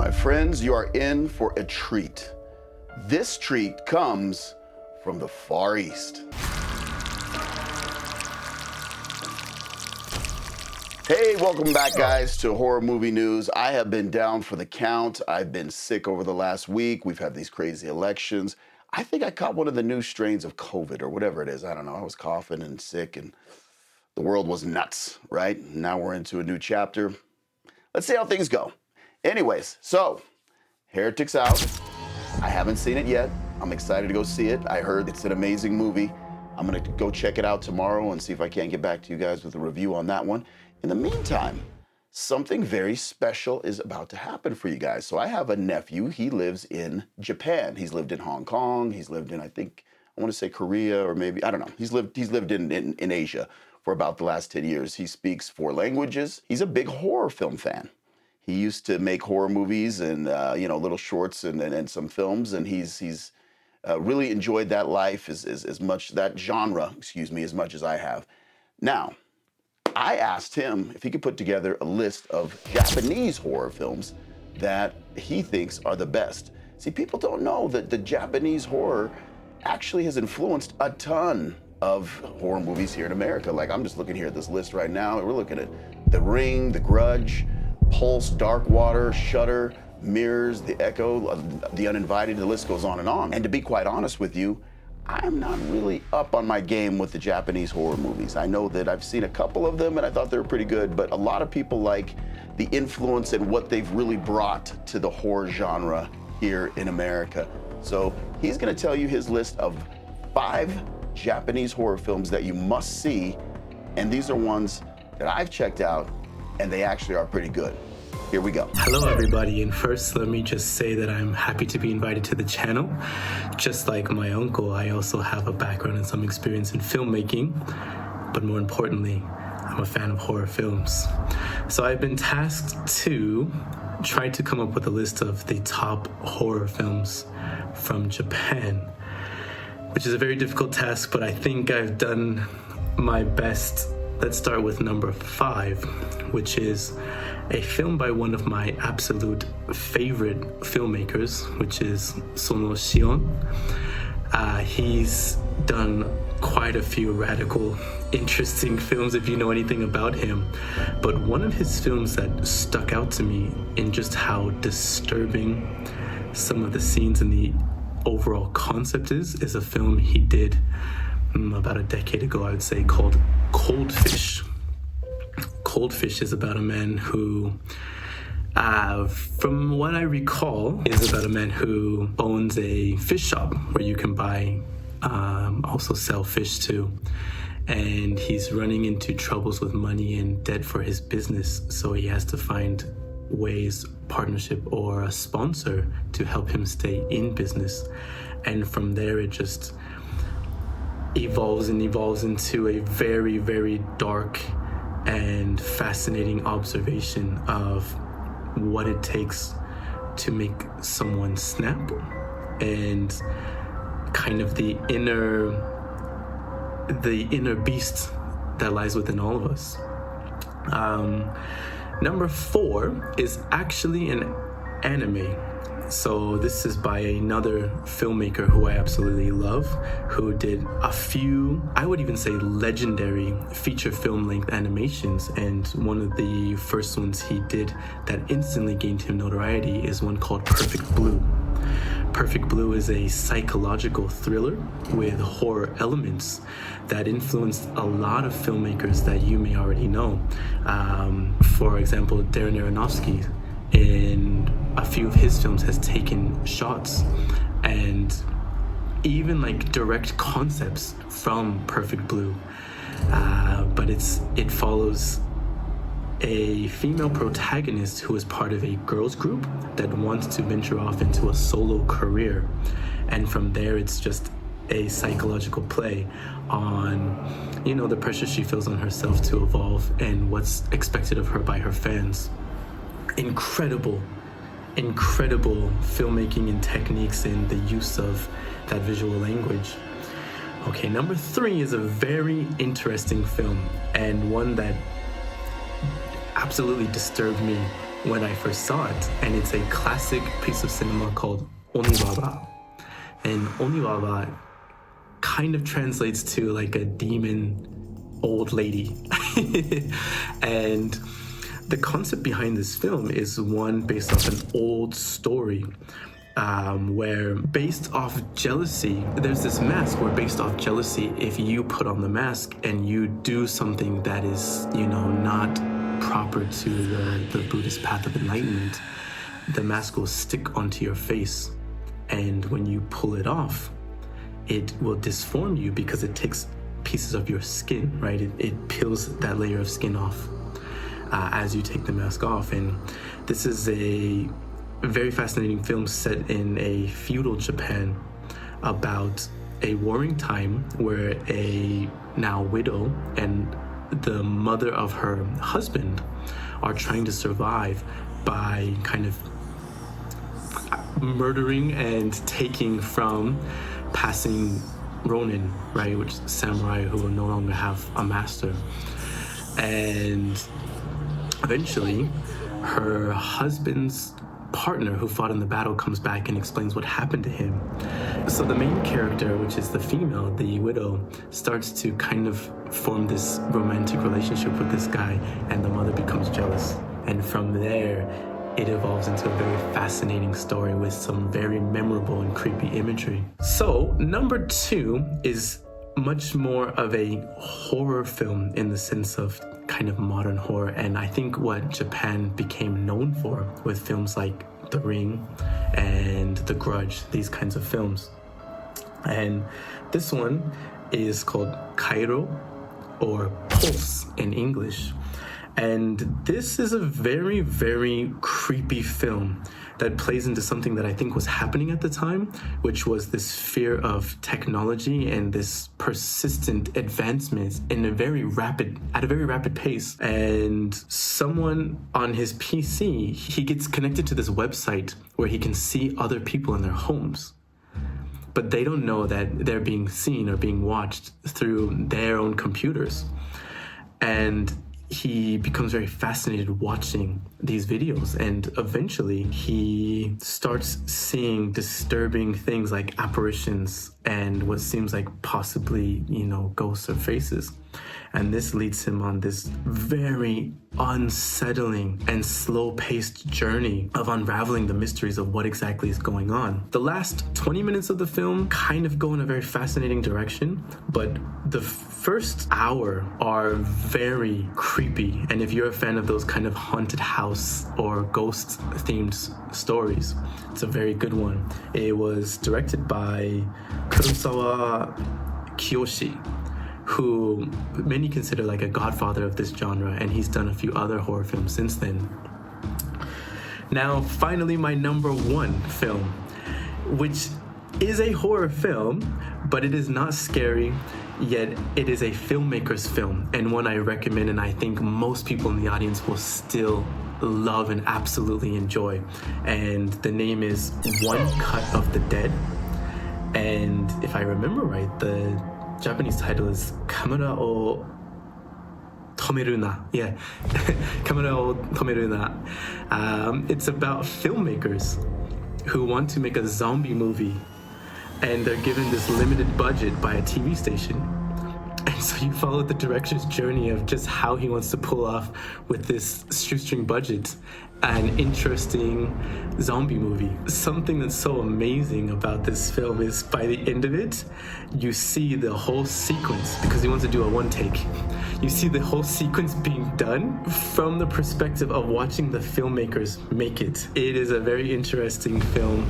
my friends, you are in for a treat. This treat comes from the Far East. Hey, welcome back, guys, to Horror Movie News. I have been down for the count. I've been sick over the last week. We've had these crazy elections. I think I caught one of the new strains of COVID or whatever it is. I don't know. I was coughing and sick, and the world was nuts, right? Now we're into a new chapter. Let's see how things go. Anyways, so Heretic's out. I haven't seen it yet. I'm excited to go see it. I heard it's an amazing movie. I'm gonna go check it out tomorrow and see if I can't get back to you guys with a review on that one. In the meantime, something very special is about to happen for you guys. So I have a nephew. He lives in Japan. He's lived in Hong Kong. He's lived in, I want to say Korea, or maybe, I don't know. He's lived in Asia for about the last 10 years. He speaks 4 languages. He's a big horror film fan. He used to make horror movies and little shorts and some films, and he's really enjoyed that life as much, that genre, as much as I have. Now, I asked him if he could put together a list of Japanese horror films that he thinks are the best. See, people don't know that the Japanese horror actually has influenced a ton of horror movies here in America. Like, I'm just looking here at this list right now. We're looking at The Ring, The Grudge, Pulse, Dark Water, Shudder, Mirrors, The Echo, The Uninvited, the list goes on. And to be quite honest with you, I'm not really up on my game with the Japanese horror movies. I know that I've seen a couple of them and I thought they were pretty good, but a lot of people like the influence and what they've really brought to the horror genre here in America. So he's gonna tell you his list of 5 Japanese horror films that you must see, and these are ones that I've checked out and they actually are pretty good. Here we go. Hello everybody, and first let me just say that I'm happy to be invited to the channel. Just like my uncle, I also have a background and some experience in filmmaking, but more importantly, I'm a fan of horror films. So I've been tasked to try to come up with a list of the top horror films from Japan, which is a very difficult task, but I think I've done my best. Let's start with number 5, which is a film by one of my absolute favorite filmmakers, which is Sono Shion. He's done quite a few radical, interesting films if you know anything about him. But one of his films that stuck out to me in just how disturbing some of the scenes and the overall concept is a film he did about a decade ago, I would say, called Cold Fish. Cold Fish is about a man who, from what I recall, is about a man who owns a fish shop where you can buy, also sell fish too. And he's running into troubles with money and debt for his business, so he has to find ways, partnership or a sponsor to help him stay in business. And from there it just evolves into a very, very dark and fascinating observation of what it takes to make someone snap, and kind of the inner beast that lies within all of us. Number 4 is actually an anime. So this is by another filmmaker who I absolutely love, who did a few, I would even say legendary feature film length animations. And one of the first ones he did that instantly gained him notoriety is one called Perfect Blue. Perfect Blue is a psychological thriller with horror elements that influenced a lot of filmmakers that you may already know. For example, Darren Aronofsky, in a few of his films, has taken shots and even like direct concepts from Perfect Blue. But it follows a female protagonist who is part of a girls group that wants to venture off into a solo career. And from there, it's just a psychological play on, the pressure she feels on herself to evolve and what's expected of her by her fans. Incredible filmmaking and techniques and the use of that visual language. Okay, number 3 is a very interesting film, and one that absolutely disturbed me when I first saw it, and it's a classic piece of cinema called Oniwawa. And Oniwawa kind of translates to like a demon old lady. And the concept behind this film is one based off an old story where based off jealousy, there's this mask where based off jealousy, if you put on the mask and you do something that is, not proper to the Buddhist path of enlightenment, the mask will stick onto your face. And when you pull it off, it will disform you because it takes pieces of your skin, right? It peels that layer of skin off as you take the mask off. And this is a very fascinating film set in a feudal Japan about a warring time where a now widow and the mother of her husband are trying to survive by kind of murdering and taking from passing ronin, right, which is samurai who will no longer have a master. And eventually her husband's partner who fought in the battle comes back and explains what happened to him. So the main character, which is the female, the widow, starts to kind of form this romantic relationship with this guy, and the mother becomes jealous. And from there, it evolves into a very fascinating story with some very memorable and creepy imagery. So number 2 is much more of a horror film in the sense of kind of modern horror, and I think what Japan became known for with films like The Ring and The Grudge, these kinds of films. And this one is called Cairo, or Pulse in English. And this is a very, very creepy film that plays into something that I think was happening at the time, which was this fear of technology and this persistent advancements at a very rapid pace. And someone on his PC, he gets connected to this website where he can see other people in their homes. But they don't know that they're being seen or being watched through their own computers. And he becomes very fascinated watching these videos, and eventually he starts seeing disturbing things like apparitions and what seems like possibly, ghosts or faces. And this leads him on this very unsettling and slow-paced journey of unraveling the mysteries of what exactly is going on. The last 20 minutes of the film kind of go in a very fascinating direction, but the first hour are very creepy. And if you're a fan of those kind of haunted house or ghost-themed stories, it's a very good one. It was directed by Kurosawa Kiyoshi, who many consider like a godfather of this genre, and he's done a few other horror films since then. Now, finally, my number 1 film, which is a horror film, but it is not scary, yet it is a filmmaker's film, and one I recommend, and I think most people in the audience will still love and absolutely enjoy. And the name is One Cut of the Dead. And if I remember right, the Japanese title is Kamera o Tomeru na. Yeah, Kamera o Tomeru na. It's about filmmakers who want to make a zombie movie, and they're given this limited budget by a TV station. And so you follow the director's journey of just how he wants to pull off with this shoestring budget an interesting zombie movie. Something that's so amazing about this film is by the end of it, you see the whole sequence, because he wants to do a one take. You see the whole sequence being done from the perspective of watching the filmmakers make it. It is a very interesting film,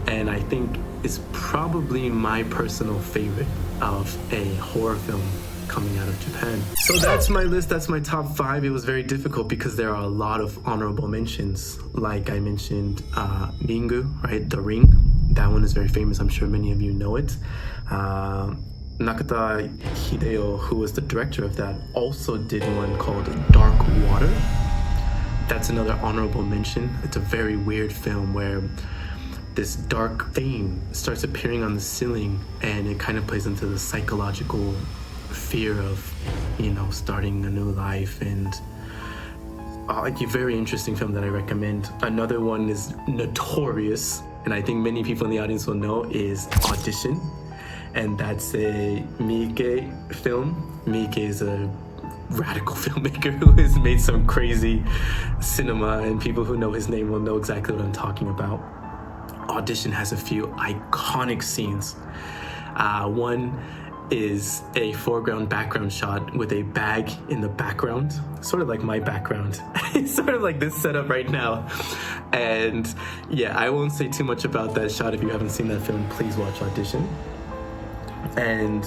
and I think it's probably my personal favorite of a horror film coming out of Japan. So that's my list, that's my top 5. It was very difficult because there are a lot of honorable mentions. Like I mentioned, Ringu, right? The Ring. That one is very famous. I'm sure many of you know it. Nakata Hideo, who was the director of that, also did one called Dark Water. That's another honorable mention. It's a very weird film where this dark thing starts appearing on the ceiling, and it kind of plays into the psychological fear of, starting a new life and a very interesting film that I recommend. Another one is notorious, and I think many people in the audience will know, is Audition. And that's a Miike film. Miike is a radical filmmaker who has made some crazy cinema, and people who know his name will know exactly what I'm talking about. Audition has a few iconic scenes. One is a foreground background shot with a bag in the background, sort of like my background. It's sort of like this setup right now. And yeah, I won't say too much about that shot. If you haven't seen that film, please watch Audition. And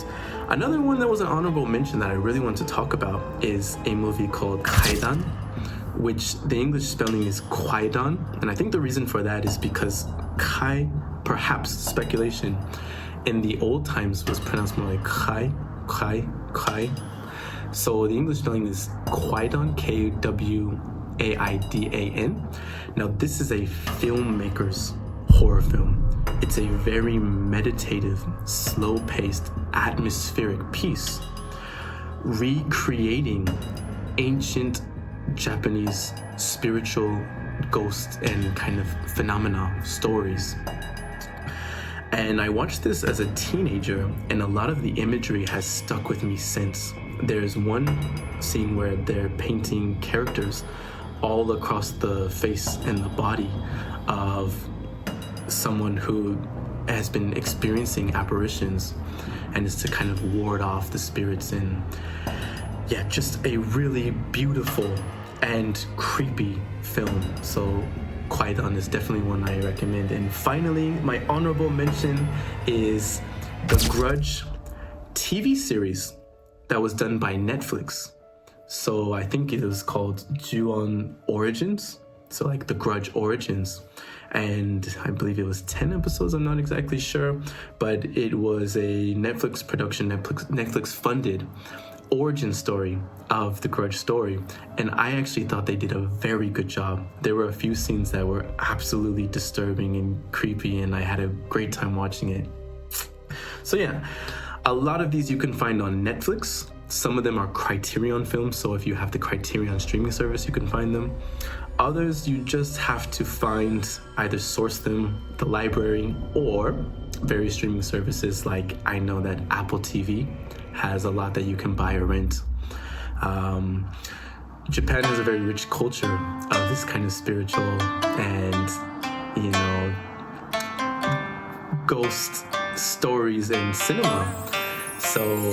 another one that was an honorable mention that I really want to talk about is a movie called Kaidan, which the English spelling is Kaidan. And I think the reason for that is because Kai, perhaps speculation, in the old times was pronounced more like Kai. So the English spelling is Kaidan, Kwaidan. Now this is a filmmaker's horror film. It's a very meditative, slow-paced, atmospheric piece, recreating ancient Japanese spiritual ghost and kind of phenomena stories. And I watched this as a teenager, and a lot of the imagery has stuck with me since. There's one scene where they're painting characters all across the face and the body of someone who has been experiencing apparitions, and is to kind of ward off the spirits. And yeah, just a really beautiful and creepy film. So Kaidan is definitely one I recommend. And finally, my honorable mention is the Grudge TV series that was done by Netflix. So I think it was called Ju-on Origins. So like the Grudge Origins. And I believe it was 10 episodes, I'm not exactly sure. But it was a Netflix production, Netflix funded origin story of the Grudge story. And I actually thought they did a very good job. There were a few scenes that were absolutely disturbing and creepy, and I had a great time watching it. So yeah, a lot of these you can find on Netflix. Some of them are Criterion films, so if you have the Criterion streaming service, you can find them. Others, you just have to either source them, the library, or various streaming services. Like I know that Apple TV has a lot that you can buy or rent. Japan has a very rich culture of this kind of spiritual and, ghost stories and cinema. So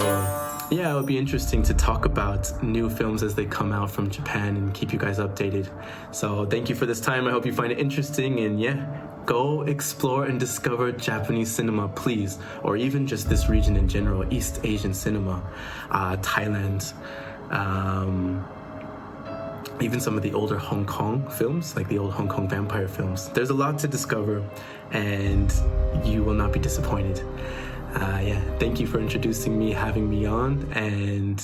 yeah, it would be interesting to talk about new films as they come out from Japan and keep you guys updated. So thank you for this time. I hope you find it interesting, and yeah, go explore and discover Japanese cinema, please, or even just this region in general, East Asian cinema, Thailand, even some of the older Hong Kong films, like the old Hong Kong vampire films. There's a lot to discover, and you will not be disappointed. Thank you for introducing me, having me on, and